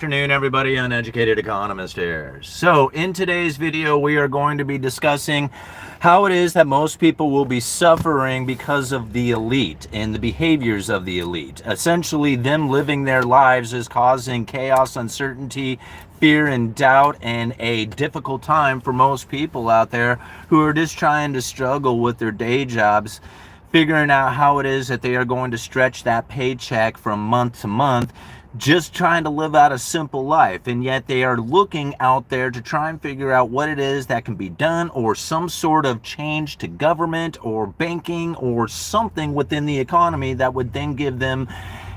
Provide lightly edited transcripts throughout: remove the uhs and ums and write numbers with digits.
Afternoon, everybody. Uneducated Economist here. So in today's video, we are going to be discussing how it is that most people will be suffering because of the elite and the behaviors of the elite. Essentially, them living their lives is causing chaos, uncertainty, fear, and doubt, and a difficult time for most people out there who are just trying to struggle with their day jobs, figuring out how it is that they are going to stretch that paycheck from month to month, just trying to live out a simple life. And yet they are looking out there to try and figure out what it is that can be done, or some sort of change to government or banking or something within the economy that would then give them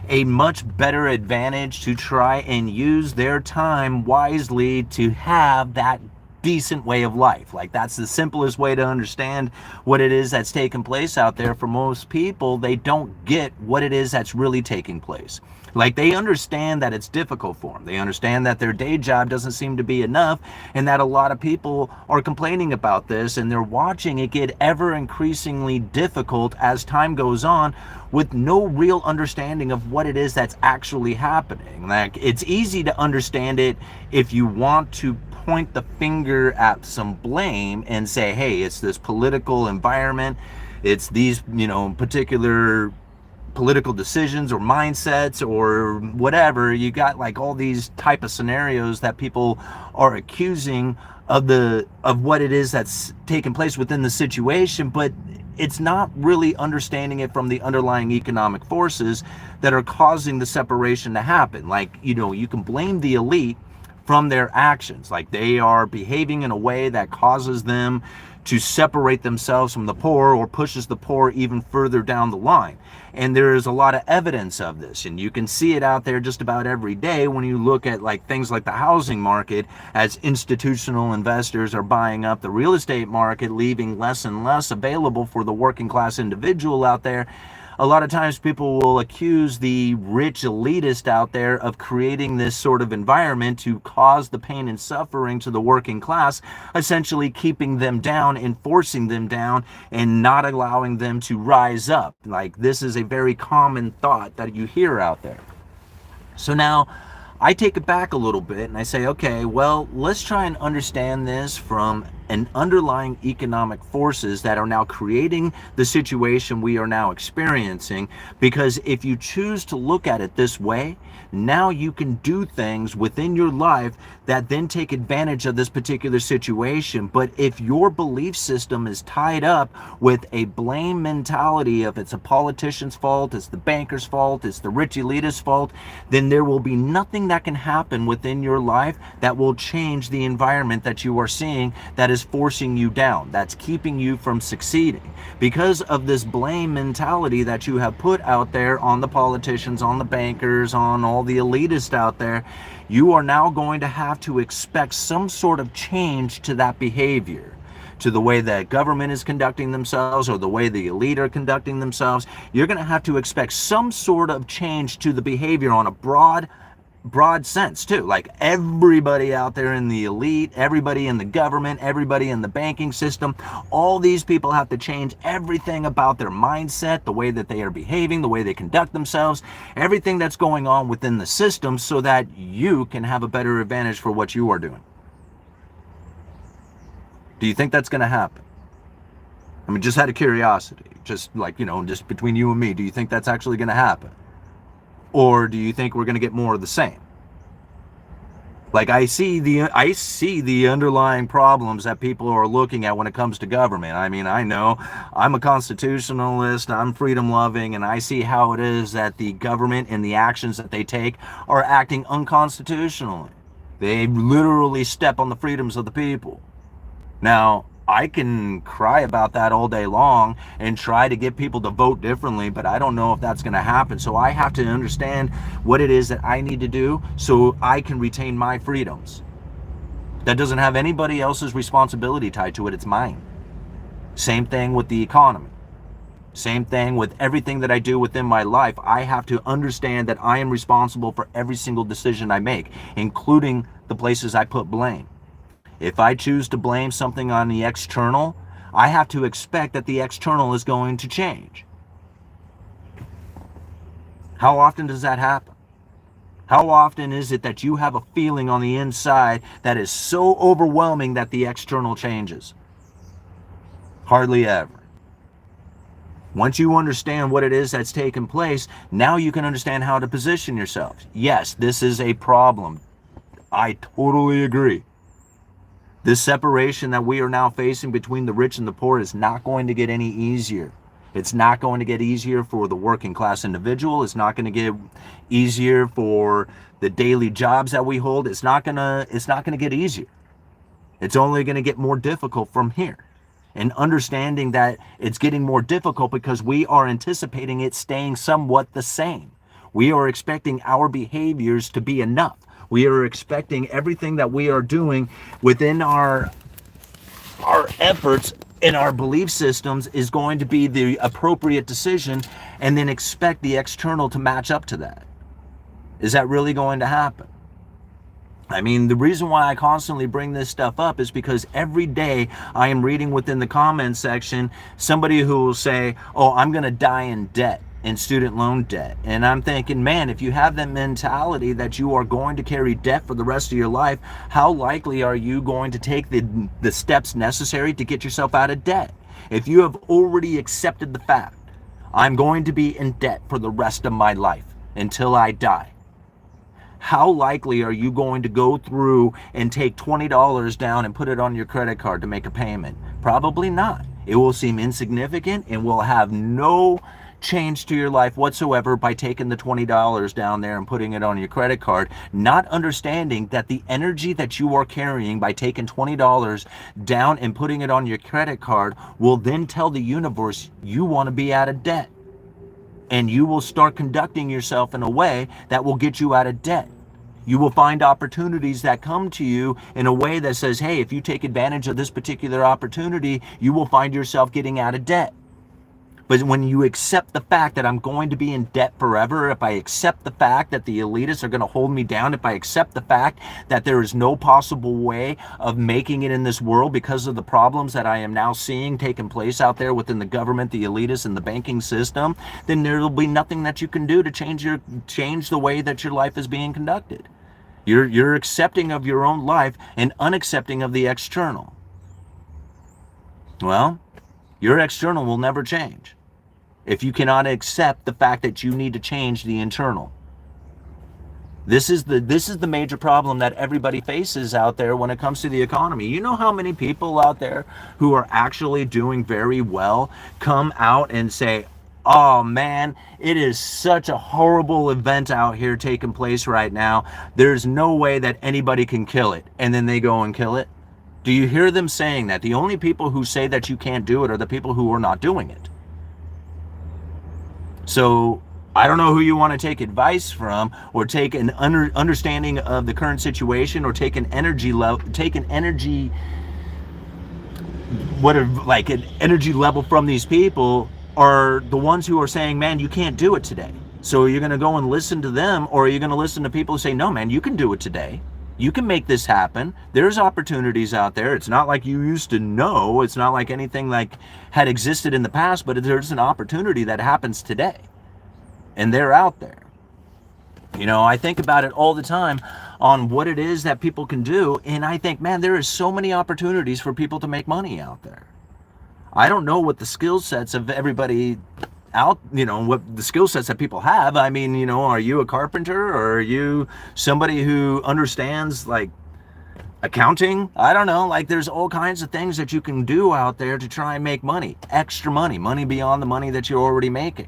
a much better advantage to try and use their time wisely to have that decent way of life. Like, that's the simplest way to understand what it is that's taking place out there. For most people, they don't get what it is that's really taking place. Like, they understand that it's difficult for them. They understand that their day job doesn't seem to be enough, and that a lot of people are complaining about this, and they're watching it get ever increasingly difficult as time goes on, with no real understanding of what it is that's actually happening. Like, it's easy to understand it if you want to point the finger at some blame and say, hey, it's this political environment, it's these, particular political decisions or mindsets or whatever. You got like all these type of scenarios that people are accusing of what it is that's taking place within the situation, but it's not really understanding it from the underlying economic forces that are causing the separation to happen. Like, you can blame the elite from their actions. Like, they are behaving in a way that causes them to separate themselves from the poor, or pushes the poor even further down the line. And there is a lot of evidence of this, and you can see it out there just about every day when you look at like things like the housing market, as institutional investors are buying up the real estate market, leaving less and less available for the working class individual out there. A lot of times people will accuse the rich elitist out there of creating this sort of environment to cause the pain and suffering to the working class, essentially keeping them down and forcing them down and not allowing them to rise up. Like, this is a very common thought that you hear out there. So now I take it back a little bit and I say, okay, well, let's try and understand this from an underlying economic forces that are now creating the situation we are now experiencing. Because if you choose to look at it this way, now you can do things within your life that then take advantage of this particular situation. But if your belief system is tied up with a blame mentality of it's a politician's fault, it's the banker's fault, it's the rich elitist's fault, then there will be nothing that can happen within your life that will change the environment that you are seeing, that is forcing you down, that's keeping you from succeeding. Because of this blame mentality that you have put out there on the politicians, on the bankers, on all the elitists out there, you are now going to have to expect some sort of change to that behavior, to the way that government is conducting themselves, or the way the elite are conducting themselves. You're going to have to expect some sort of change to the behavior on a broad sense too. Like, everybody out there in the elite, everybody in the government, everybody in the banking system, all these people have to change everything about their mindset, the way that they are behaving, the way they conduct themselves, everything that's going on within the system, so that you can have a better advantage for what you are doing. Do you think that's going to happen? I mean, just out of curiosity, just like, just between you and me, do you think that's actually going to happen? Or do you think we're going to get more of the same? Like, I see the underlying problems that people are looking at when it comes to government. I mean, I know I'm a constitutionalist, I'm freedom loving, and I see how it is that the government and the actions that they take are acting unconstitutionally. They literally step on the freedoms of the people. Now, I can cry about that all day long and try to get people to vote differently, but I don't know if that's going to happen. So I have to understand what it is that I need to do so I can retain my freedoms. That doesn't have anybody else's responsibility tied to it. It's mine. Same thing with the economy. Same thing with everything that I do within my life. I have to understand that I am responsible for every single decision I make, including the places I put blame. If I choose to blame something on the external, I have to expect that the external is going to change. How often does that happen? How often is it that you have a feeling on the inside that is so overwhelming that the external changes? Hardly ever. Once you understand what it is that's taken place, now you can understand how to position yourself. Yes, this is a problem. I totally agree. This separation that we are now facing between the rich and the poor is not going to get any easier. It's not going to get easier for the working class individual. It's not going to get easier for the daily jobs that we hold. It's not going to get easier. It's only going to get more difficult from here. And understanding that it's getting more difficult because we are anticipating it staying somewhat the same. We are expecting our behaviors to be enough. We are expecting everything that we are doing within our efforts and our belief systems is going to be the appropriate decision, and then expect the external to match up to that. Is that really going to happen? I mean, the reason why I constantly bring this stuff up is because every day I am reading within the comments section somebody who will say, oh, I'm going to die in debt, in student loan debt. And I'm thinking, man, if you have that mentality that you are going to carry debt for the rest of your life, how likely are you going to take the steps necessary to get yourself out of debt? If you have already accepted the fact, I'm going to be in debt for the rest of my life until I die, how likely are you going to go through and take $20 down and put it on your credit card to make a payment? Probably not. It will seem insignificant and will have no change to your life whatsoever by taking the $20 down there and putting it on your credit card, not understanding that the energy that you are carrying by taking $20 down and putting it on your credit card will then tell the universe you want to be out of debt. And you will start conducting yourself in a way that will get you out of debt. You will find opportunities that come to you in a way that says, hey, if you take advantage of this particular opportunity, you will find yourself getting out of debt. But when you accept the fact that I'm going to be in debt forever, if I accept the fact that the elitists are going to hold me down, if I accept the fact that there is no possible way of making it in this world because of the problems that I am now seeing taking place out there within the government, the elitists, and the banking system, then there will be nothing that you can do to change the way that your life is being conducted. You're accepting of your own life and unaccepting of the external. Well, your external will never change if you cannot accept the fact that you need to change the internal. This is the major problem that everybody faces out there when it comes to the economy. You know how many people out there who are actually doing very well come out and say, oh man, it is such a horrible event out here taking place right now. There's no way that anybody can kill it. And then they go and kill it. Do you hear them saying that? The only people who say that you can't do it are the people who are not doing it. So I don't know who you want to take advice from, or take an understanding of the current situation, or take an energy level from these people, are the ones who are saying, man, you can't do it today. So you're going to go and listen to them, or are you going to listen to people who say, no, man, you can do it today. You can make this happen. There's opportunities out there. It's not like you used to know. It's not like anything like had existed in the past, but there's an opportunity that happens today. And they're out there. You know, I think about it all the time on what it is that people can do. And I think, man, there is so many opportunities for people to make money out there. I don't know what the skill sets of everybody out, you know, what the skill sets that people have. I mean, you know, are you a carpenter, or are you somebody who understands like accounting? I don't know. Like, there's all kinds of things that you can do out there to try and make money, extra money beyond the money that you're already making.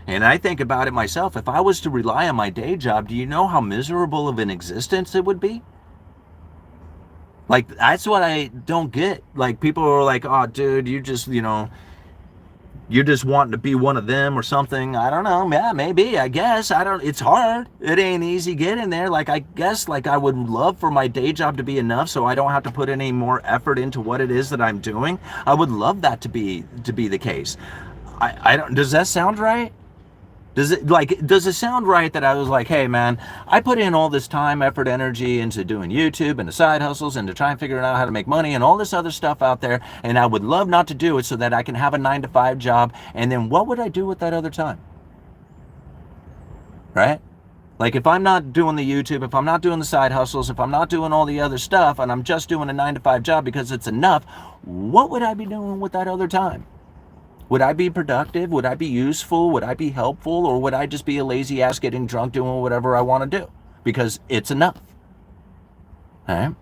And I think about it myself. If I was to rely on my day job, do you know how miserable of an existence it would be? Like, that's what I don't get. Like, people are like, oh, dude, you just, you know, you're just wanting to be one of them or something. I don't know. Yeah, maybe, I guess. It's hard. It ain't easy getting there. Like, I guess, like, I would love for my day job to be enough so I don't have to put any more effort into what it is that I'm doing. I would love that to be the case. I don't, does that sound right? Does it sound right that I was like, hey man, I put in all this time, effort, energy into doing YouTube and the side hustles and to try and figure out how to make money and all this other stuff out there, and I would love not to do it so that I can have a 9-to-5 job, and then what would I do with that other time? Right? Like if I'm not doing the YouTube, if I'm not doing the side hustles, if I'm not doing all the other stuff, and I'm just doing a 9 to 5 job because it's enough, what would I be doing with that other time? Would I be productive? Would I be useful? Would I be helpful? Or would I just be a lazy ass getting drunk doing whatever I want to do because it's enough? All right.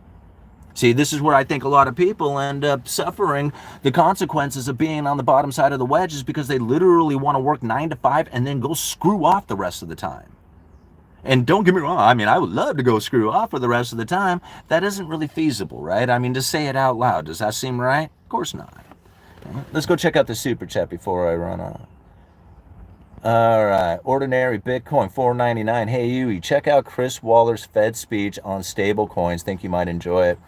See, this is where I think a lot of people end up suffering the consequences of being on the bottom side of the wedge, is because they literally want to work 9 to 5 and then go screw off the rest of the time. And don't get me wrong, I mean, I would love to go screw off for the rest of the time. That isn't really feasible, right? I mean, to say it out loud, does that seem right? Of course not. Let's go check out the super chat before I run off. All right, ordinary Bitcoin, $4.99. Hey, Yui, check out Chris Waller's Fed speech on stable coins. Think you might enjoy it.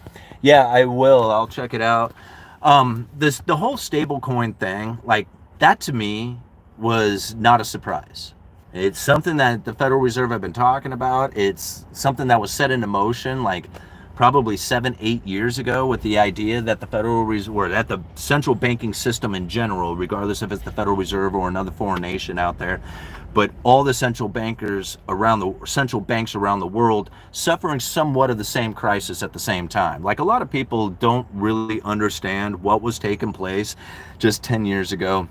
Yeah, I will. I'll check it out. The whole stable coin thing, like that to me was not a surprise. It's something that the Federal Reserve have been talking about. It's something that was set into motion like probably 7-8 years ago, with the idea that the Federal Reserve, or that the central banking system in general, regardless if it's the Federal Reserve or another foreign nation out there, but all the central banks around the world suffering somewhat of the same crisis at the same time. Like a lot of people don't really understand what was taking place just 10 years ago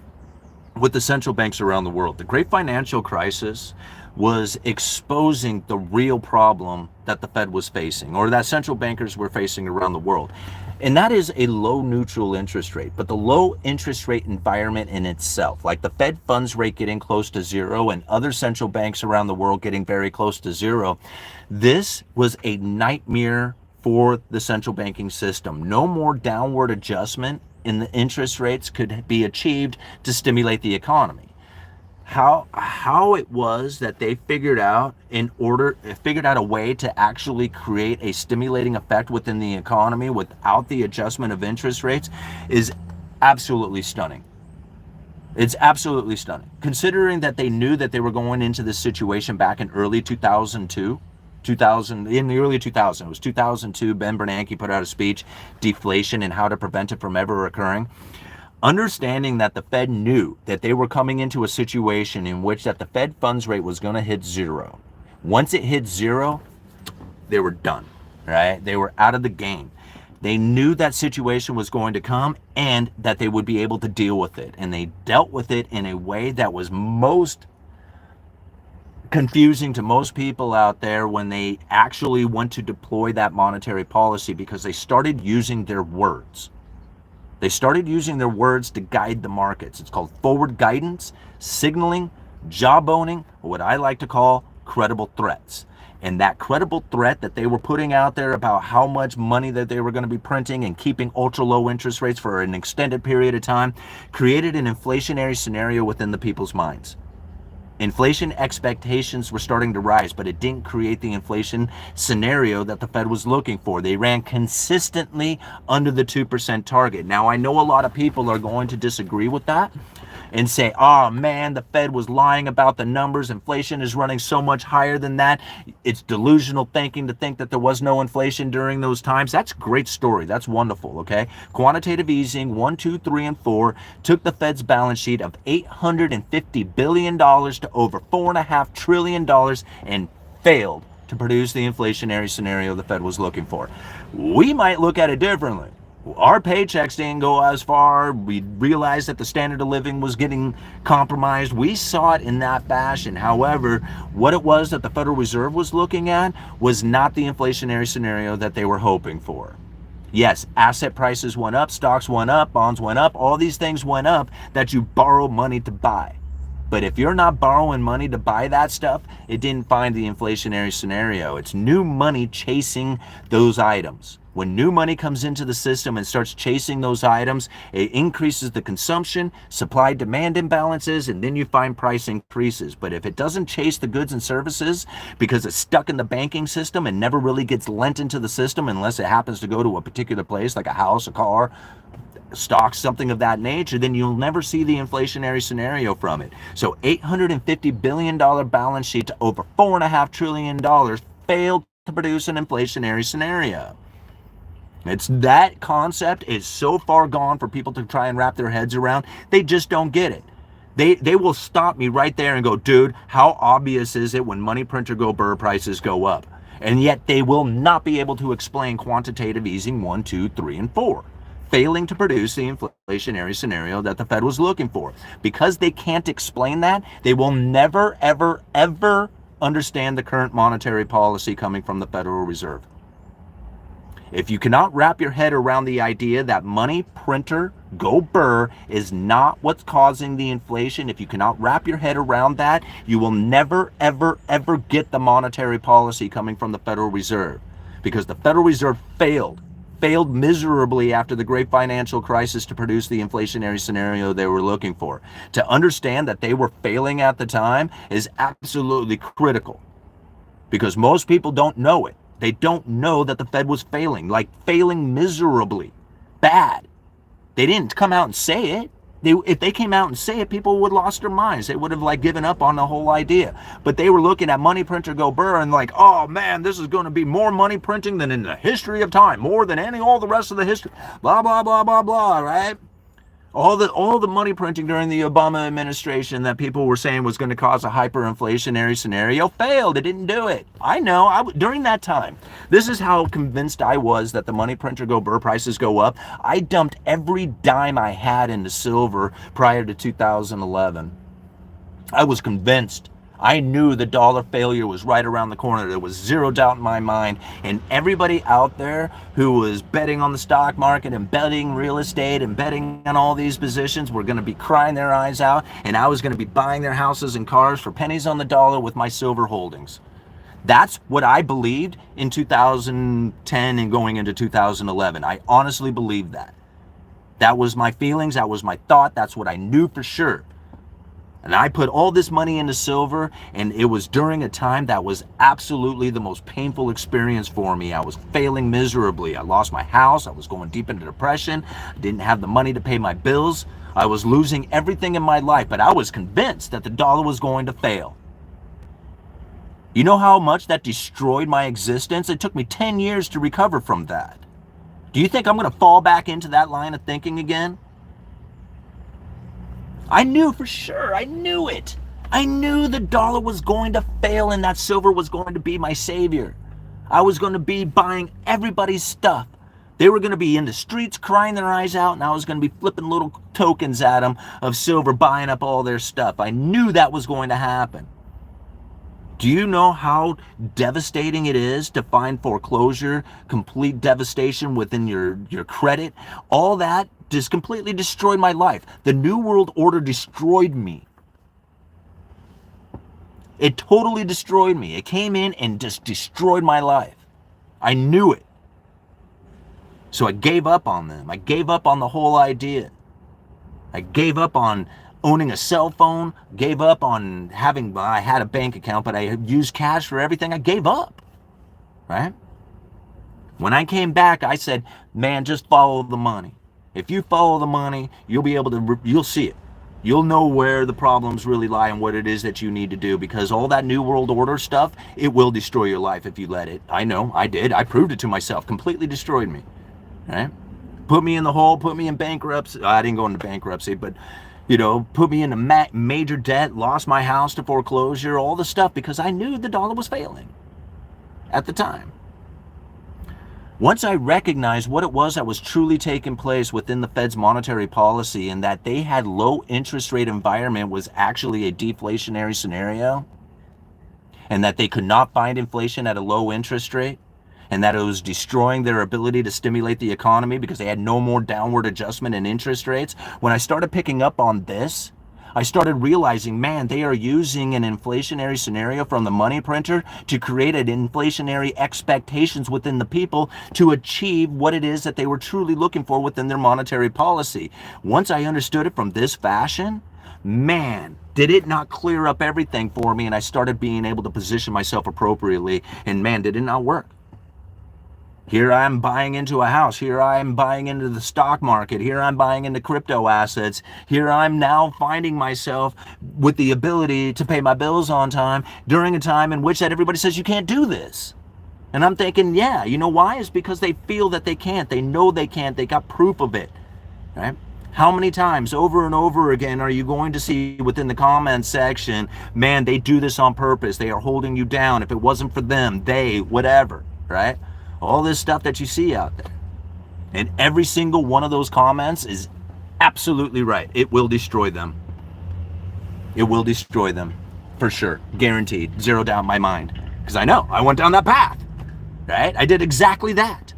with the central banks around the world. The great financial crisis was exposing the real problem that the Fed was facing, or that central bankers were facing around the world. And that is a low neutral interest rate. But the low interest rate environment in itself, like the Fed funds rate getting close to zero and other central banks around the world getting very close to zero, this was a nightmare for the central banking system. No more downward adjustment in the interest rates could be achieved to stimulate the economy. How it was that they figured out a way to actually create a stimulating effect within the economy without the adjustment of interest rates is absolutely stunning. It's absolutely stunning, considering that they knew that they were going into this situation back in early 2002. In the early 2000s, it was 2002, Ben Bernanke put out a speech, Deflation and How to Prevent It from Ever Occurring. Understanding that the Fed knew that they were coming into a situation in which that the Fed funds rate was going to hit zero. Once it hit zero, they were done, right? They were out of the game. They knew that situation was going to come and that they would be able to deal with it. And they dealt with it in a way that was most confusing to most people out there when they actually went to deploy that monetary policy, because they started using their words. They started using their words to guide the markets. It's called forward guidance, signaling, jawboning, or what I like to call credible threats. And that credible threat that they were putting out there about how much money that they were going to be printing and keeping ultra low interest rates for an extended period of time created an inflationary scenario within the people's minds. Inflation expectations were starting to rise, but it didn't create the inflation scenario that the Fed was looking for. They ran consistently under the 2% target. Now, I know a lot of people are going to disagree with that and say, oh man, the Fed was lying about the numbers. Inflation is running so much higher than that. It's delusional thinking to think that there was no inflation during those times. That's a great story. That's wonderful, okay? Quantitative easing 1, 2, 3, and 4 took the Fed's balance sheet of $850 billion to over $4.5 trillion and failed to produce the inflationary scenario the Fed was looking for. We might look at it differently. Our paychecks didn't go as far. We realized that the standard of living was getting compromised. We saw it in that fashion. However, what it was that the Federal Reserve was looking at was not the inflationary scenario that they were hoping for. Yes, asset prices went up, stocks went up, bonds went up, all these things went up that you borrow money to buy. But if you're not borrowing money to buy that stuff, it didn't find the inflationary scenario. It's new money chasing those items. When new money comes into the system and starts chasing those items, it increases the consumption, supply-demand imbalances, and then you find price increases. But if it doesn't chase the goods and services because it's stuck in the banking system and never really gets lent into the system unless it happens to go to a particular place like a house, a car, stocks, something of that nature, then you'll never see the inflationary scenario from it. So $850 billion balance sheet to over $4.5 trillion failed to produce an inflationary scenario. That concept is so far gone for people to try and wrap their heads around. They just don't get it. They will stop me right there and go, dude, how obvious is it when money printer go burr, prices go up? And yet they will not be able to explain quantitative easing 1, 2, 3, and 4, failing to produce the inflationary scenario that the Fed was looking for. Because they can't explain that, they will never, ever, ever understand the current monetary policy coming from the Federal Reserve. If you cannot wrap your head around the idea that money printer go burr is not what's causing the inflation, if you cannot wrap your head around that, you will never, ever, ever get the monetary policy coming from the Federal Reserve. Because the Federal Reserve failed miserably after the great financial crisis to produce the inflationary scenario they were looking for. To understand that they were failing at the time is absolutely critical, because most people don't know it. They don't know that the Fed was failing miserably bad. They didn't come out and say it. If they came out and say it, people would have lost their minds. They would have given up on the whole idea. But they were looking at money printer go burr and oh man, this is going to be more money printing than in the history of time, more than all the rest of the history. Blah blah blah blah blah. Right? All the money printing during the Obama administration that people were saying was going to cause a hyperinflationary scenario failed. It didn't do it. I know. During that time, this is how convinced I was that the money printer go burr, prices go up. I dumped every dime I had into silver prior to 2011. I was convinced. I knew the dollar failure was right around the corner. There was zero doubt in my mind. And everybody out there who was betting on the stock market and betting real estate and betting on all these positions were going to be crying their eyes out. And I was going to be buying their houses and cars for pennies on the dollar with my silver holdings. That's what I believed in 2010 and going into 2011. I honestly believed that. That was my feelings. That was my thought. That's what I knew for sure. And I put all this money into silver, and it was during a time that was absolutely the most painful experience for me. I was failing miserably. I lost my house. I was going deep into depression. I didn't have the money to pay my bills. I was losing everything in my life, but I was convinced that the dollar was going to fail. You know how much that destroyed my existence? It took me 10 years to recover from that. Do you think I'm going to fall back into that line of thinking again? I knew for sure. I knew it. I knew the dollar was going to fail and that silver was going to be my savior. I was going to be buying everybody's stuff. They were going to be in the streets crying their eyes out, and I was going to be flipping little tokens at them of silver, buying up all their stuff. I knew that was going to happen. Do you know how devastating it is to find foreclosure, complete devastation within your credit? All that just completely destroyed my life. The New World Order destroyed me. It totally destroyed me. It came in and just destroyed my life. I knew it. So I gave up on them. I gave up on the whole idea. I gave up on owning a cell phone, gave up on I had a bank account, but I used cash for everything. I gave up, right? When I came back, I said, man, just follow the money. If you follow the money, you'll be able to, you'll see it. You'll know where the problems really lie and what it is that you need to do, because all that New World Order stuff, it will destroy your life if you let it. I know, I did. I proved it to myself. Completely destroyed me, right? Put me in the hole, put me in bankruptcy. I didn't go into bankruptcy, but put me into major debt, lost my house to foreclosure, all the stuff, because I knew the dollar was failing at the time. Once I recognized what it was that was truly taking place within the Fed's monetary policy, and that they had low interest rate environment was actually a deflationary scenario, and that they could not find inflation at a low interest rate, and that it was destroying their ability to stimulate the economy because they had no more downward adjustment in interest rates. When I started picking up on this, I started realizing, man, they are using an inflationary scenario from the money printer to create an inflationary expectations within the people to achieve what it is that they were truly looking for within their monetary policy. Once I understood it from this fashion, man, did it not clear up everything for me, and I started being able to position myself appropriately, and man, did it not work. Here I'm buying into a house. Here I'm buying into the stock market. Here I'm buying into crypto assets. Here I'm now finding myself with the ability to pay my bills on time during a time in which that everybody says you can't do this. And I'm thinking, yeah, you know why? It's because they feel that they can't. They know they can't. They got proof of it, right? How many times over and over again are you going to see within the comments section, man, they do this on purpose. They are holding you down. If it wasn't for them, they, whatever, right? All this stuff that you see out there. And every single one of those comments is absolutely right. It will destroy them. It will destroy them, for sure. Guaranteed. Zero doubt in my mind. Because I know. I went down that path. Right? I did exactly that.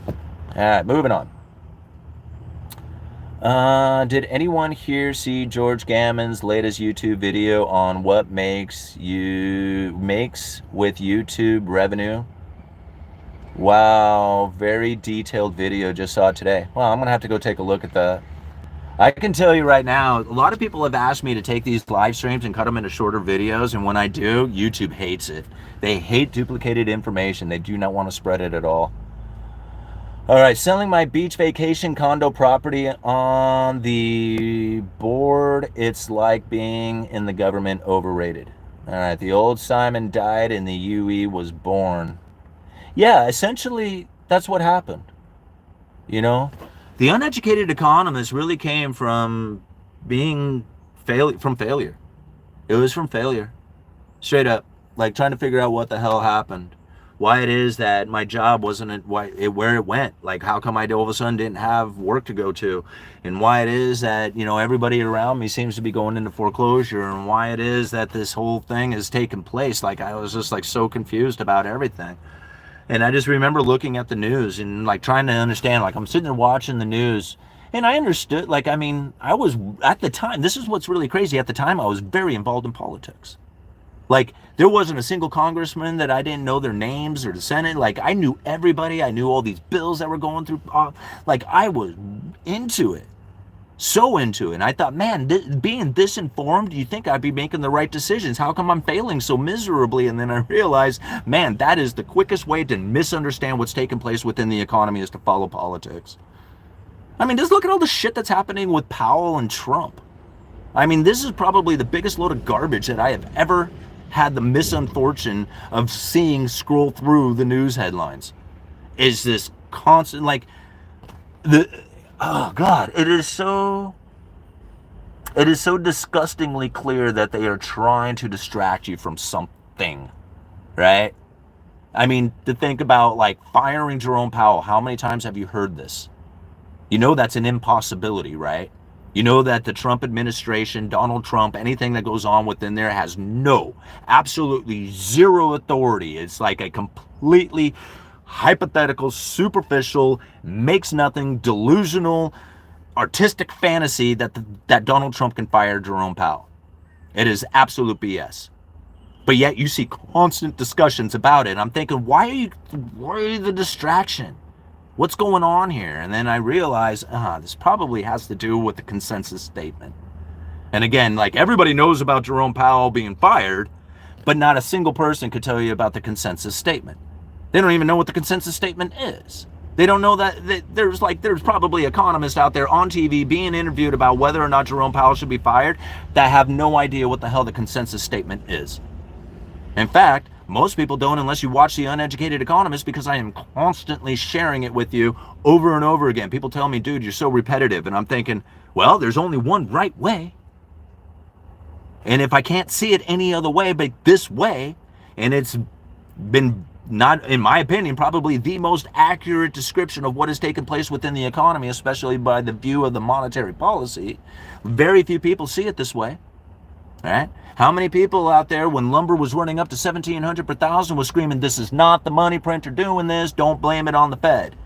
All right, moving on. Did anyone here see George Gammon's latest YouTube video on what makes with YouTube revenue? Wow, very detailed video. Just saw it today. Well, I'm gonna have to go take a look at that. I can tell you right now, a lot of people have asked me to take these live streams and cut them into shorter videos, and when I do, YouTube hates it. They hate duplicated information. They do not want to spread it at all. All right, selling my beach vacation condo property on the board. It's like being in the government, overrated. All right, the old Simon died and the UE was born. Yeah, essentially, that's what happened. You know, the Uneducated Economist really came from being failure. It was from failure, straight up, like trying to figure out what the hell happened. Why it is that my job wasn't where it went. Like, how come I all of a sudden didn't have work to go to? And why it is that, you know, everybody around me seems to be going into foreclosure, and why it is that this whole thing has taken place. Like, I was just like so confused about everything. And I just remember looking at the news and like trying to understand, like I'm sitting there watching the news and I understood, like, I mean, I was at the time, this is what's really crazy. At the time, I was very involved in politics. Like, there wasn't a single congressman that I didn't know their names, or the Senate. Like, I knew everybody. I knew all these bills that were going through. Like, I was into it. So into it. And I thought, man, being this informed, you think I'd be making the right decisions. How come I'm failing so miserably? And then I realized, man, that is the quickest way to misunderstand what's taking place within the economy, is to follow politics. I mean, just look at all the shit that's happening with Powell and Trump. I mean, this is probably the biggest load of garbage that I have ever had the misfortune of seeing scroll through the news headlines. Is this constant, like, oh God, it is so disgustingly clear that they are trying to distract you from something, right? I mean, to think about like firing Jerome Powell, how many times have you heard this? You know that's an impossibility, right? You know that the Trump administration, Donald Trump, anything that goes on within there has absolutely zero authority. It's like a completely hypothetical, superficial, makes nothing, delusional, artistic fantasy that Donald Trump can fire Jerome Powell. It is absolute BS. But yet you see constant discussions about it. I'm thinking, why are you the distraction? What's going on here? And then I realize, this probably has to do with the consensus statement. And again, like, everybody knows about Jerome Powell being fired, but not a single person could tell you about the consensus statement. They don't even know what the consensus statement is. They don't know that there's probably economists out there on TV being interviewed about whether or not Jerome Powell should be fired that have no idea what the hell the consensus statement is. In fact, most people don't, unless you watch The Uneducated Economist, because I am constantly sharing it with you over and over again. People tell me, dude, you're so repetitive. And I'm thinking, well, there's only one right way. And if I can't see it any other way but this way, and it's been, not, in my opinion, probably the most accurate description of what has taken place within the economy, especially by the view of the monetary policy, very few people see it this way. All right? How many people out there, when lumber was running up to $1,700 per thousand, was screaming, this is not the money printer doing this, don't blame it on the Fed?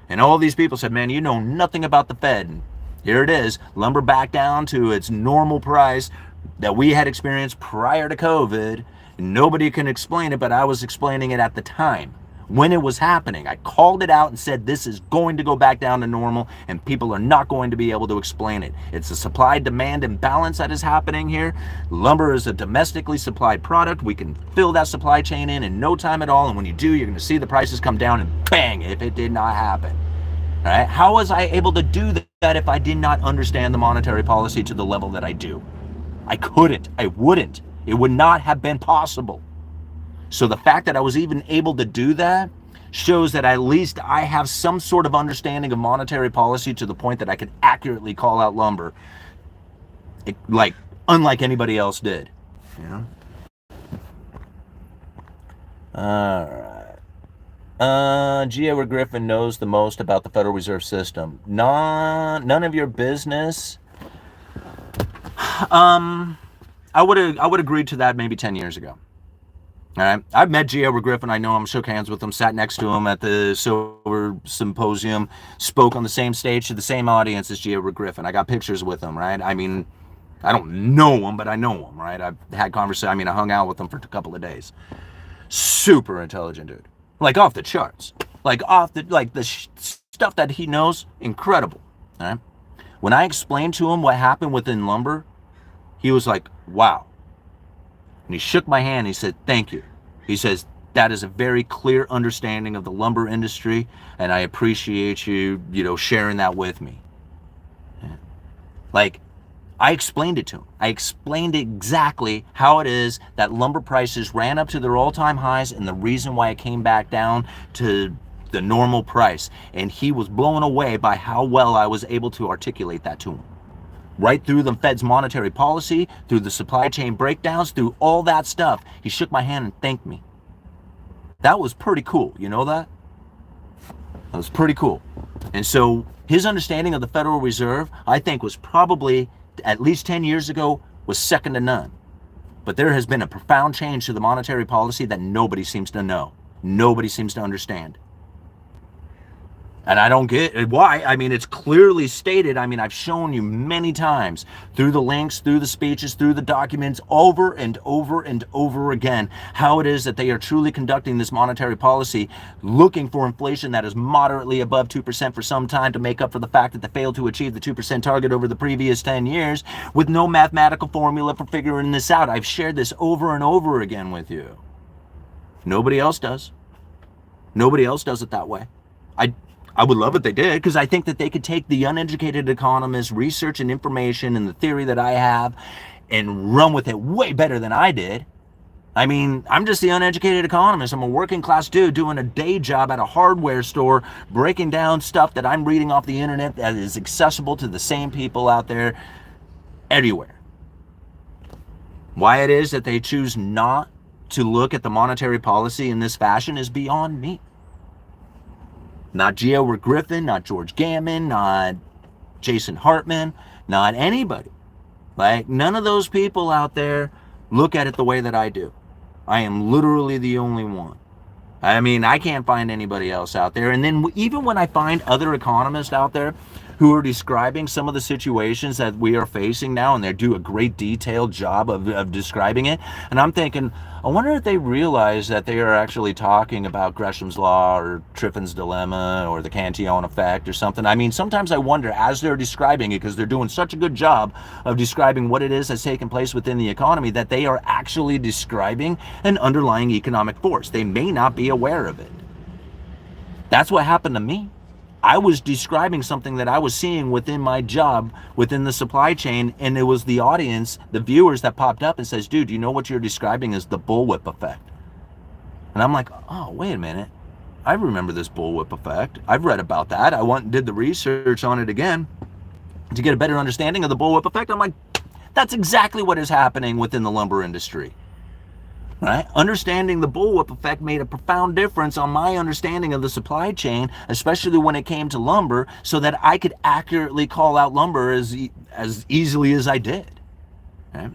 And all these people said, man, you know nothing about the Fed. And here it is, lumber back down to its normal price that we had experienced prior to COVID. Nobody can explain it, but I was explaining it at the time. When it was happening, I called it out and said, this is going to go back down to normal, and people are not going to be able to explain it. It's a supply-demand imbalance that is happening here. Lumber is a domestically supplied product. We can fill that supply chain in no time at all, and when you do, you're going to see the prices come down, and bang, if it did not happen. All right? How was I able to do that if I did not understand the monetary policy to the level that I do? I couldn't. I wouldn't. It would not have been possible. So the fact that I was even able to do that shows that at least I have some sort of understanding of monetary policy to the point that I could accurately call out lumber, like unlike anybody else did. You know? All right. G. Edward Griffin knows the most about the Federal Reserve System. None of your business. I would agree to that maybe 10 years ago. All right. I've met G. Edward Griffin. I know him, shook hands with him, sat next to him at the Silver Symposium, spoke on the same stage to the same audience as G. Edward Griffin. I got pictures with him, right? I mean, I don't know him, but I know him, right? I've had conversation. I mean, I hung out with him for a couple of days. Super intelligent dude. Like off the charts. Like the stuff that he knows, incredible. All right. When I explained to him what happened within lumber, he was like, wow. And he shook my hand. He said, thank you. He says, that is a very clear understanding of the lumber industry, and I appreciate you, sharing that with me. Yeah. Like, I explained it to him. I explained exactly how it is that lumber prices ran up to their all-time highs and the reason why it came back down to the normal price. And he was blown away by how well I was able to articulate that to him. Right through the Fed's monetary policy, through the supply chain breakdowns, through all that stuff. He shook my hand and thanked me. That was pretty cool. You know that? That was pretty cool. And so his understanding of the Federal Reserve, I think, was probably, at least 10 years ago, was second to none. But there has been a profound change to the monetary policy that nobody seems to know. Nobody seems to understand. And I don't get why. I mean, it's clearly stated. I mean, I've shown you many times through the links, through the speeches, through the documents, over and over and over again, how it is that they are truly conducting this monetary policy, looking for inflation that is moderately above 2% for some time to make up for the fact that they failed to achieve the 2% target over the previous 10 years with no mathematical formula for figuring this out. I've shared this over and over again with you. Nobody else does. Nobody else does it that way. I would love it they did, because I think that they could take the uneducated economist research and information and the theory that I have and run with it way better than I did. I mean, I'm just the uneducated economist. I'm a working class dude doing a day job at a hardware store, breaking down stuff that I'm reading off the internet that is accessible to the same people out there everywhere. Why it is that they choose not to look at the monetary policy in this fashion is beyond me. Not G. Edward Griffin, not George Gammon, not Jason Hartman, not anybody. Like, none of those people out there look at it the way that I do. I am literally the only one. I mean, I can't find anybody else out there. And then even when I find other economists out there who are describing some of the situations that we are facing now, and they do a great detailed job of describing it, and I'm thinking, I wonder if they realize that they are actually talking about Gresham's Law or Triffin's Dilemma or the Cantillon effect or something. I mean, sometimes I wonder, as they're describing it, because they're doing such a good job of describing what it is that's taking place within the economy, that they are actually describing an underlying economic force. They may not be aware of it. That's what happened to me. I was describing something that I was seeing within my job, within the supply chain, and it was the audience, the viewers that popped up and says, dude, you know what you're describing is the bullwhip effect. And I'm like, oh, wait a minute. I remember this bullwhip effect. I've read about that. I went and did the research on it again to get a better understanding of the bullwhip effect. I'm like, that's exactly what is happening within the lumber industry. Right? Understanding the bullwhip effect made a profound difference on my understanding of the supply chain, especially when it came to lumber, so that I could accurately call out lumber as easily as I did. Okay?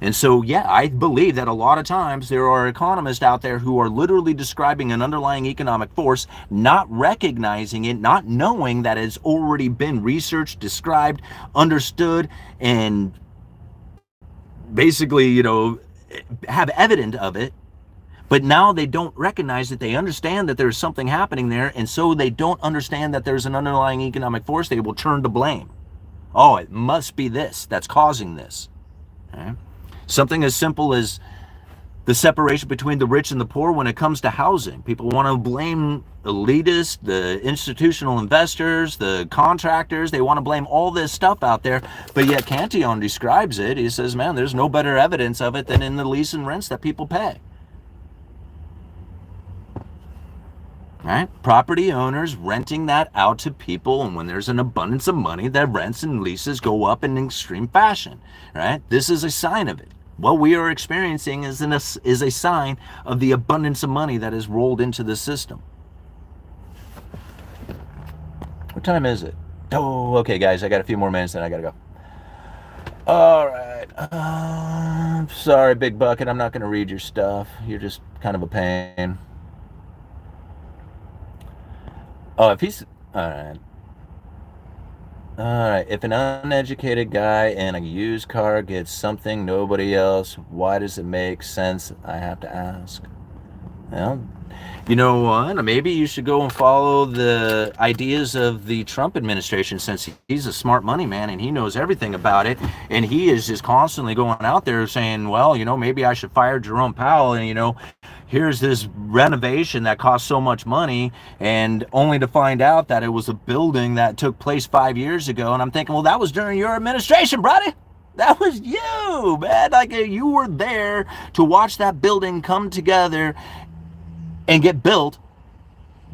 And so, yeah, I believe that a lot of times there are economists out there who are literally describing an underlying economic force, not recognizing it, not knowing that it's already been researched, described, understood, and basically, have evidence of it, but now they don't recognize that. They understand that there's something happening there, and so they don't understand that there's an underlying economic force. They will turn to blame. Oh, it must be this that's causing this. Okay? Something as simple as the separation between the rich and the poor when it comes to housing. People want to blame elitists, the institutional investors, the contractors. They want to blame all this stuff out there, but yet Cantillon describes it. He says, man, there's no better evidence of it than in the lease and rents that people pay. right? Property owners renting that out to people, and when there's an abundance of money, their rents and leases go up in extreme fashion, right? This is a sign of it. What we are experiencing is a sign of the abundance of money that is rolled into the system. What time is it? Oh, okay, guys, I got a few more minutes, then I gotta go. All right. Sorry, Big Bucket, I'm not gonna read your stuff. You're just kind of a pain. Oh, if he's all right. All right. If an uneducated guy in a used car gets something nobody else, why does it make sense? I have to ask. Well, you know what? Maybe you should go and follow the ideas of the Trump administration, since he's a smart money man and he knows everything about it. And he is just constantly going out there saying, well, maybe I should fire Jerome Powell. And, here's this renovation that cost so much money, and only to find out that it was a building that took place 5 years ago. And I'm thinking, well, that was during your administration, buddy. That was you, man. Like, you were there to watch that building come together and get built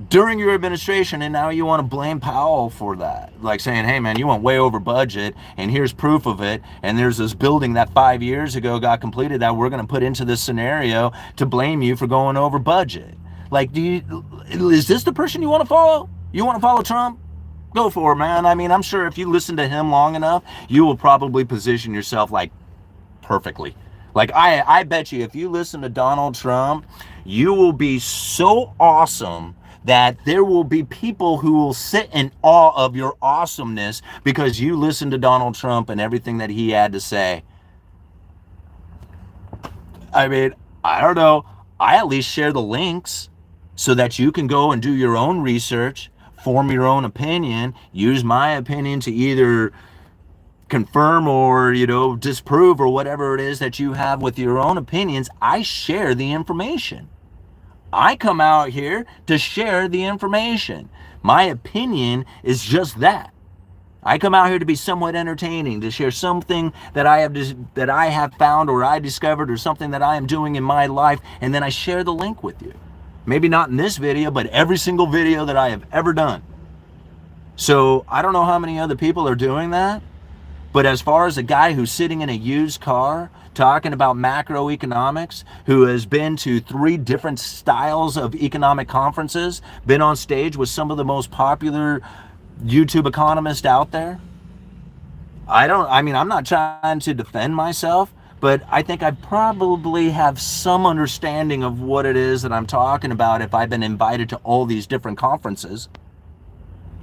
during your administration, and now you want to blame Powell for that, like saying, hey man, you went way over budget and here's proof of it, and there's this building that 5 years ago got completed that we're going to put into this scenario to blame you for going over budget. Like, is this the person you want to follow? You want to follow Trump? Go for it, man. I mean, I'm sure if you listen to him long enough, you will probably position yourself like perfectly. Like, I bet you if you listen to Donald Trump, you will be so awesome that there will be people who will sit in awe of your awesomeness because you listened to Donald Trump and everything that he had to say. I mean, I don't know. I at least share the links so that you can go and do your own research, form your own opinion, use my opinion to either confirm or, disprove, or whatever it is that you have with your own opinions. I share the information. I come out here to share the information. My opinion is just that. I come out here to be somewhat entertaining, to share something that I have found or I discovered, or something that I am doing in my life, and then I share the link with you. Maybe not in this video, but every single video that I have ever done. So I don't know how many other people are doing that, but as far as a guy who's sitting in a used car talking about macroeconomics, who has been to 3 different styles of economic conferences, been on stage with some of the most popular YouTube economists out there, I'm not trying to defend myself, but I think I probably have some understanding of what it is that I'm talking about if I've been invited to all these different conferences.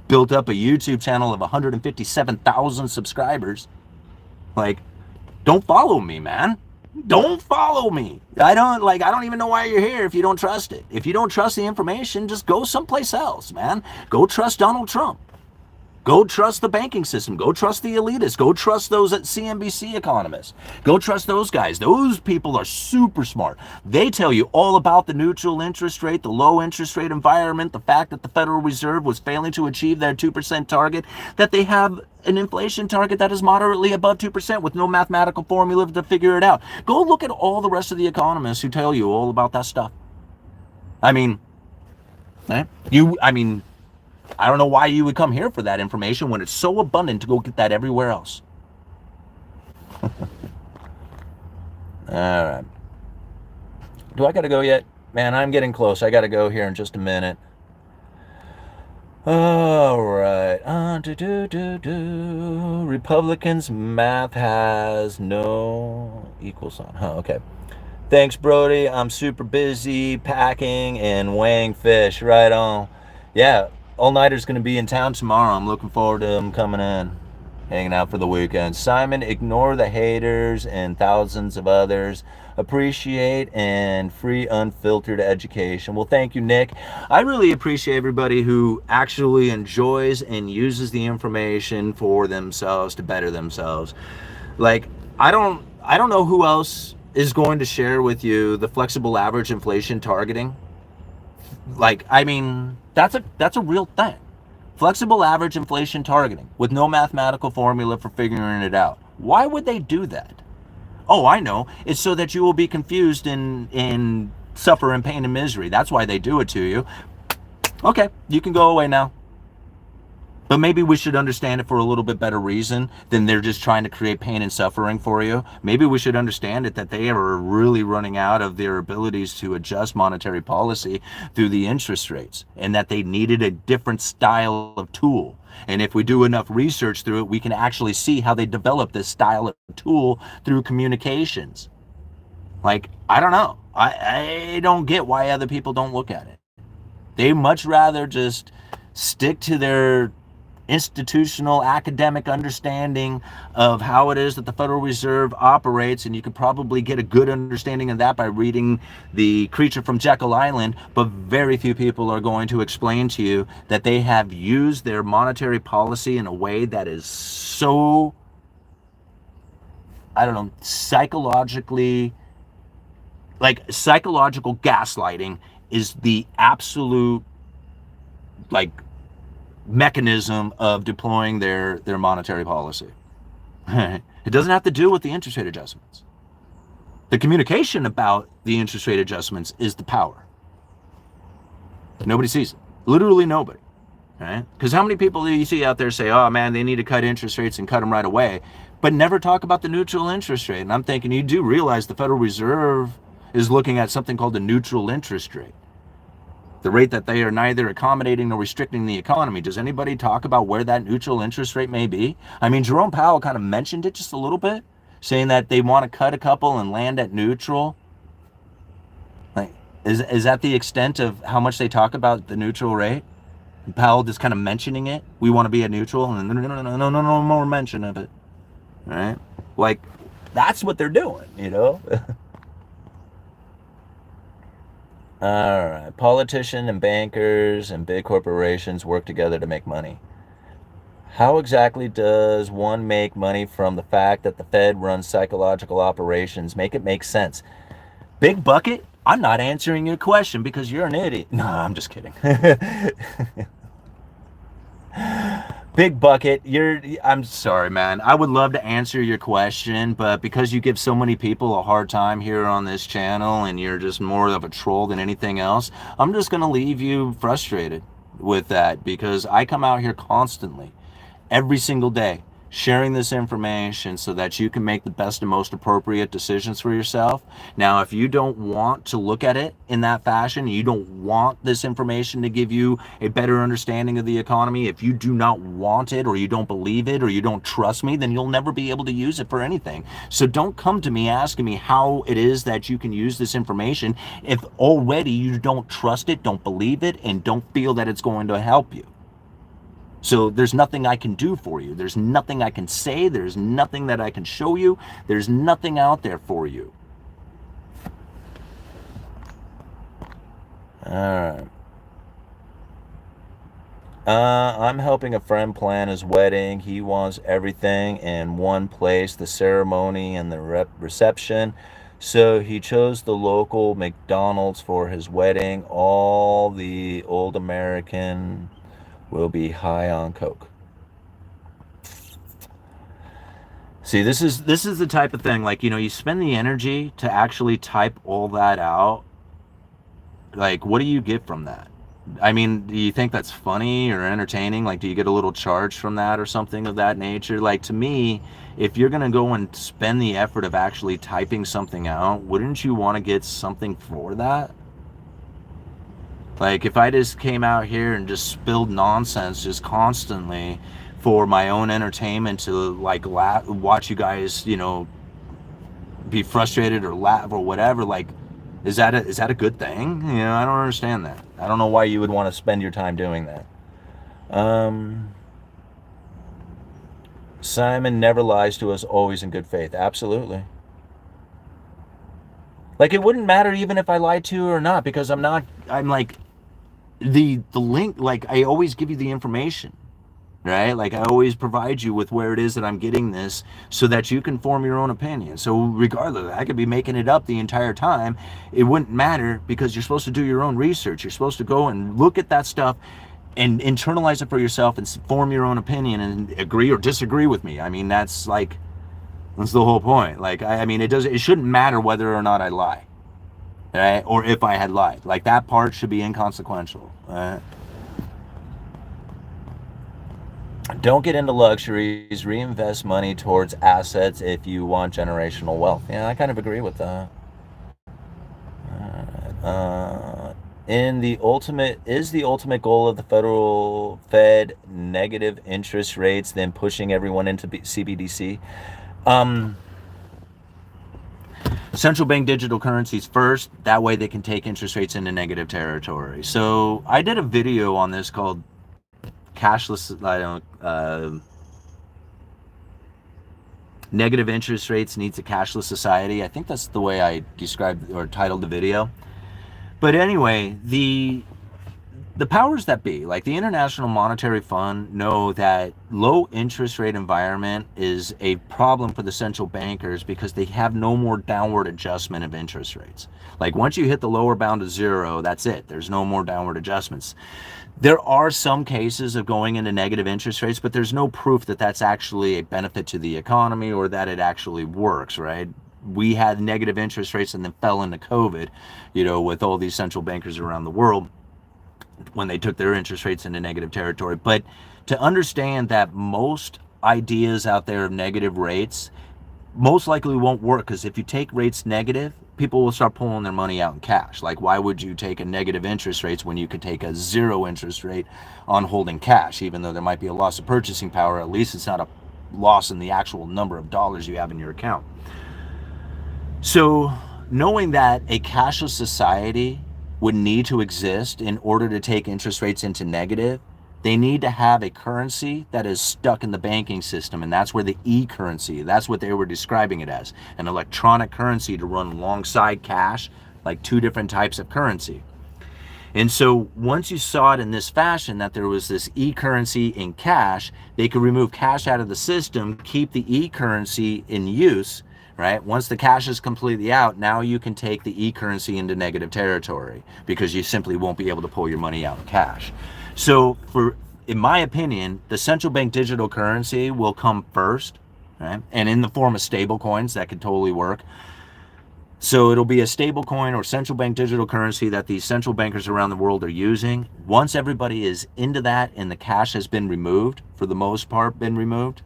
Built up a YouTube channel of 157,000 subscribers. Like, don't follow me, man. Don't follow me. I don't even know why you're here if you don't trust it. If you don't trust the information, just go someplace else, man. Go trust Donald Trump. Go trust the banking system. Go trust the elitists. Go trust those at CNBC Economist. Go trust those guys. Those people are super smart. They tell you all about the neutral interest rate, the low interest rate environment, the fact that the Federal Reserve was failing to achieve their 2% target, that they have an inflation target that is moderately above 2% with no mathematical formula to figure it out. Go look at all the rest of the economists who tell you all about that stuff. I don't know why you would come here for that information when it's so abundant to go get that everywhere else. All right. Do I got to go yet? Man, I'm getting close. I got to go here in just a minute. All right. Republicans math has no equal sign. Okay. Thanks, Brody. I'm super busy packing and weighing fish. Right on. Yeah. All-Nighter's going to be in town tomorrow. I'm looking forward to him coming in, hanging out for the weekend. Simon, ignore the haters and thousands of others. Appreciate and free, unfiltered education. Well, thank you, Nick. I really appreciate everybody who actually enjoys and uses the information for themselves to better themselves. Like, I don't know who else is going to share with you the flexible average inflation targeting. Like, that's a real thing. Flexible average inflation targeting with no mathematical formula for figuring it out. Why would they do that? Oh, I know. It's so that you will be confused and suffer in pain and misery. That's why they do it to you. Okay, you can go away now. But maybe we should understand it for a little bit better reason than they're just trying to create pain and suffering for you. Maybe we should understand it that they are really running out of their abilities to adjust monetary policy through the interest rates, and that they needed a different style of tool. And if we do enough research through it, we can actually see how they develop this style of tool through communications. Like, I don't know. I don't get why other people don't look at it. They much rather just stick to their institutional academic understanding of how it is that the Federal Reserve operates, and you could probably get a good understanding of that by reading The Creature from Jekyll Island. But very few people are going to explain to you that they have used their monetary policy in a way that is so, I don't know, psychologically, like psychological gaslighting is the absolute, like, mechanism of deploying their monetary policy. It doesn't have to do with the interest rate adjustments. The communication about the interest rate adjustments is the power. Nobody sees it. Literally nobody. Right? Because how many people do you see out there say, oh man, they need to cut interest rates and cut them right away, but never talk about the neutral interest rate? And I'm thinking, you do realize the Federal Reserve is looking at something called the neutral interest rate, the rate that they are neither accommodating nor restricting the economy. Does anybody talk about where that neutral interest rate may be? I mean, Jerome Powell kind of mentioned it just a little bit, saying that they want to cut a couple and land at neutral. Like, is that the extent of how much they talk about the neutral rate? And Powell just kind of mentioning it. We want to be at neutral, and no more mention of it. All right, like that's what they're doing, you know. All right. Politicians and bankers and big corporations work together to make money. How exactly does one make money from the fact that the Fed runs psychological operations? Make it make sense. Big Bucket, I'm not answering your question because you're an idiot. No, I'm just kidding. Big Bucket, I'm sorry, man. I would love to answer your question, but because you give so many people a hard time here on this channel and you're just more of a troll than anything else, I'm just going to leave you frustrated with that, because I come out here constantly, every single day, sharing this information so that you can make the best and most appropriate decisions for yourself. Now, if you don't want to look at it in that fashion, you don't want this information to give you a better understanding of the economy, if you do not want it, or you don't believe it, or you don't trust me, then you'll never be able to use it for anything. So don't come to me asking me how it is that you can use this information if already you don't trust it, don't believe it, and don't feel that it's going to help you. So there's nothing I can do for you. There's nothing I can say. There's nothing that I can show you. There's nothing out there for you. All right. I'm helping a friend plan his wedding. He wants everything in one place, the ceremony and the reception. So he chose the local McDonald's for his wedding. All the old American will be high on coke. See, this is the type of thing, like, you know, you spend the energy to actually type all that out. Like, what do you get from that? I mean, do you think that's funny or entertaining? Like, do you get a little charge from that or something of that nature? Like, to me, if you're going to go and spend the effort of actually typing something out, wouldn't you want to get something for that? Like, if I just came out here and just spilled nonsense just constantly for my own entertainment to, like, watch you guys, you know, be frustrated or laugh or whatever, like, is that a good thing? You know, I don't understand that. I don't know why you would want to spend your time doing that. Simon never lies to us, always in good faith. Absolutely. Like, it wouldn't matter even if I lied to you or not, because I'm like, the link, like, I always give you the information, right? Like, I always provide you with where it is that I'm getting this so that you can form your own opinion. So regardless, I could be making it up the entire time. It wouldn't matter, because you're supposed to do your own research. You're supposed to go and look at that stuff and internalize it for yourself and form your own opinion and agree or disagree with me. I mean, that's the whole point. Like, I mean, it shouldn't matter whether or not I lie. Right? Or if I had lied. Like, that part should be inconsequential. Right? Don't get into luxuries. Reinvest money towards assets if you want generational wealth. Yeah, I kind of agree with that. In the ultimate is the ultimate goal of the federal Fed negative interest rates, then pushing everyone into CBDC. Um, Central bank digital currencies first. That way they can take interest rates into negative territory. So I did a video on this called cashless. I don't. Negative interest rates needs a cashless society. I think that's the way I described or titled the video. But anyway, the powers that be, like the International Monetary Fund, know that low interest rate environment is a problem for the central bankers because they have no more downward adjustment of interest rates. Like once you hit the lower bound of zero, that's it. There's no more downward adjustments. There are some cases of going into negative interest rates, but there's no proof that that's actually a benefit to the economy or that it actually works, right? We had negative interest rates and then fell into COVID, with all these central bankers around the world when they took their interest rates into negative territory. But to understand that most ideas out there of negative rates most likely won't work, because if you take rates negative, people will start pulling their money out in cash. Like, why would you take a negative interest rates when you could take a zero interest rate on holding cash? Even though there might be a loss of purchasing power, at least it's not a loss in the actual number of dollars you have in your account. So knowing that a cashless society would need to exist in order to take interest rates into negative, they need to have a currency that is stuck in the banking system, and that's where the e-currency, that's what they were describing it as, an electronic currency to run alongside cash, like two different types of currency. And so once you saw it in this fashion, that there was this e-currency in cash, they could remove cash out of the system, keep the e-currency in use, right? Once the cash is completely out, now you can take the e-currency into negative territory because you simply won't be able to pull your money out in cash. So in my opinion, the central bank digital currency will come first, right? And in the form of stable coins, that could totally work. So it'll be a stable coin or central bank digital currency that these central bankers around the world are using. Once everybody is into that and the cash has been removed, for the most part been removed,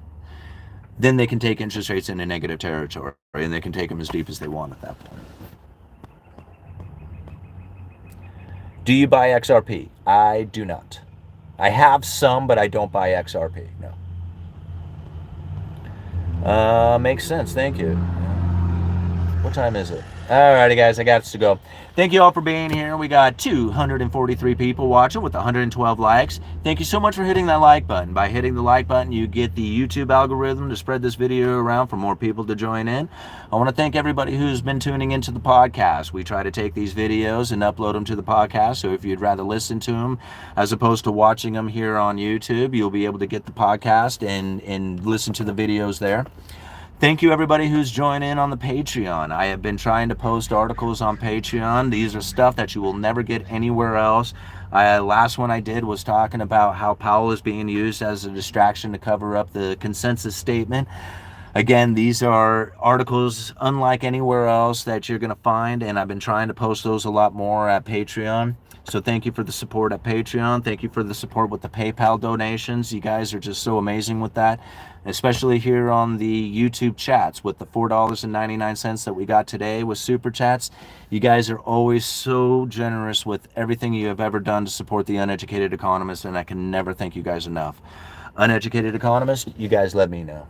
then they can take interest rates into negative territory, and they can take them as deep as they want at that point. Do you buy XRP? I do not. I have some, but I don't buy XRP, no. Makes sense, thank you. What time is it? Alrighty, guys, I got to go. Thank you all for being here. We got 243 people watching with 112 likes. Thank you so much for hitting that like button. By hitting the like button, you get the YouTube algorithm to spread this video around for more people to join in. I want to thank everybody who's been tuning into the podcast. We try to take these videos and upload them to the podcast, so if you'd rather listen to them as opposed to watching them here on YouTube, you'll be able to get the podcast and listen to the videos there. Thank you, everybody who's joined in on the Patreon. I have been trying to post articles on Patreon. These are stuff that you will never get anywhere else. Last one I did was talking about how Powell is being used as a distraction to cover up the consensus statement. Again, these are articles unlike anywhere else that you're going to find, and I've been trying to post those a lot more at Patreon. So thank you for the support at Patreon. Thank you for the support with the PayPal donations. You guys are just so amazing with that, especially here on the YouTube chats with the $4.99 that we got today with Super Chats. You guys are always so generous with everything you have ever done to support the Uneducated Economist, and I can never thank you guys enough. Uneducated Economist, you guys let me know.